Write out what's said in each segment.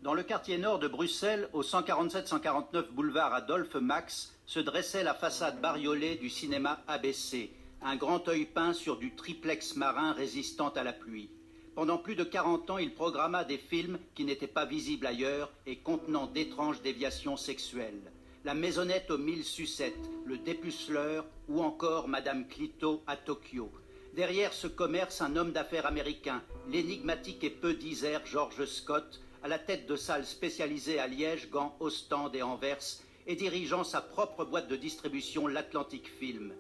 Dans le quartier nord de Bruxelles, au 147-149 boulevard Adolphe Max, se dressait la façade bariolée du cinéma ABC, un grand œil peint sur du triplex marin résistant à la pluie. Pendant plus de 40 ans, il programma des films qui n'étaient pas visibles ailleurs et contenant d'étranges déviations sexuelles. La maisonnette aux 1000 sucettes, le dépuceleur ou encore Madame Clito à Tokyo. Derrière ce commerce, un homme d'affaires américain, l'énigmatique et peu disert George Scott, à la tête de salles spécialisées à Liège, Gand, Ostende et Anvers, et dirigeant sa propre boîte de distribution, l'Atlantic Film.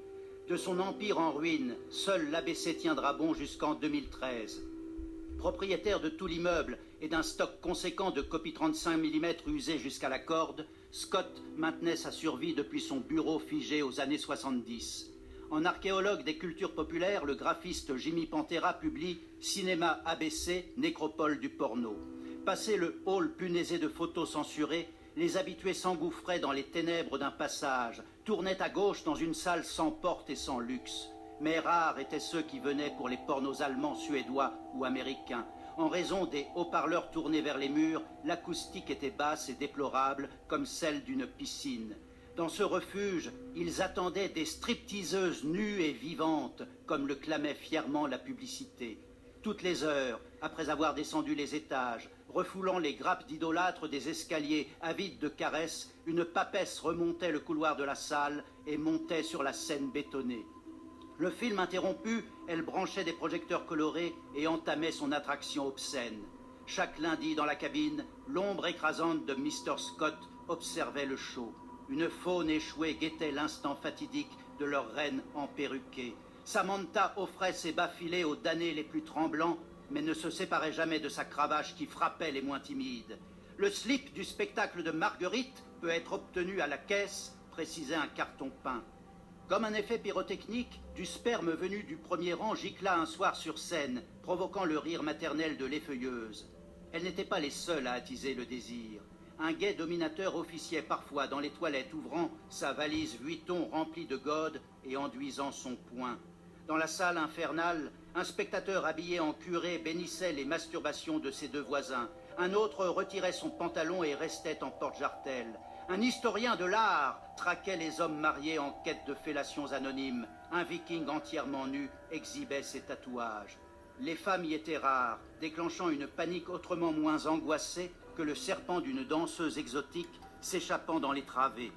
De son empire en ruine, seul l'ABC tiendra bon jusqu'en 2013. Propriétaire de tout l'immeuble et d'un stock conséquent de copies 35 mm usées jusqu'à la corde, Scott maintenait sa survie depuis son bureau figé aux années 70. En archéologue des cultures populaires, le graphiste Jimmy Pantera publie « Cinéma ABC, nécropole du porno ». Passé le hall punaisé de photos censurées, les habitués s'engouffraient dans les ténèbres d'un passage, tournaient à gauche dans une salle sans porte et sans luxe. Mais rares étaient ceux qui venaient pour les pornos allemands, suédois ou américains. En raison des haut-parleurs tournés vers les murs, l'acoustique était basse et déplorable, comme celle d'une piscine. Dans ce refuge, ils attendaient des stripteaseuses nues et vivantes, comme le clamait fièrement la publicité. Toutes les heures, après avoir descendu les étages, refoulant les grappes d'idolâtres des escaliers avides de caresses, une papesse remontait le couloir de la salle et montait sur la scène bétonnée. Le film interrompu, elle branchait des projecteurs colorés et entamait son attraction obscène. Chaque lundi dans la cabine, l'ombre écrasante de Mr. Scott observait le show. Une faune échouée guettait l'instant fatidique de leur reine emperruquée. Samantha offrait ses bas filets aux damnés les plus tremblants, mais ne se séparait jamais de sa cravache qui frappait les moins timides. Le slip du spectacle de Marguerite peut être obtenu à la caisse, précisait un carton peint. Comme un effet pyrotechnique, du sperme venu du premier rang gicla un soir sur scène, provoquant le rire maternel de l'effeuilleuse. Elles n'étaient pas les seules à attiser le désir. Un gai dominateur officiait parfois dans les toilettes, ouvrant sa valise Vuitton remplie de godes et enduisant son poing. Dans la salle infernale, un spectateur habillé en curé bénissait les masturbations de ses deux voisins. Un autre retirait son pantalon et restait en porte-jartelle. Un historien de l'art traquait les hommes mariés en quête de fellations anonymes. Un viking entièrement nu exhibait ses tatouages. Les femmes y étaient rares, déclenchant une panique autrement moins angoissée que le serpent d'une danseuse exotique s'échappant dans les travées.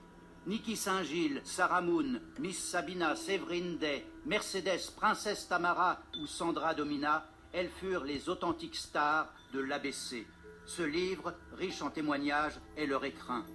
Niki Saint-Gilles, Sarah Moon, Miss Sabina, Séverine Day, Mercedes, Princesse Tamara ou Sandra Domina, elles furent les authentiques stars de l'ABC. Ce livre, riche en témoignages, est leur écrin.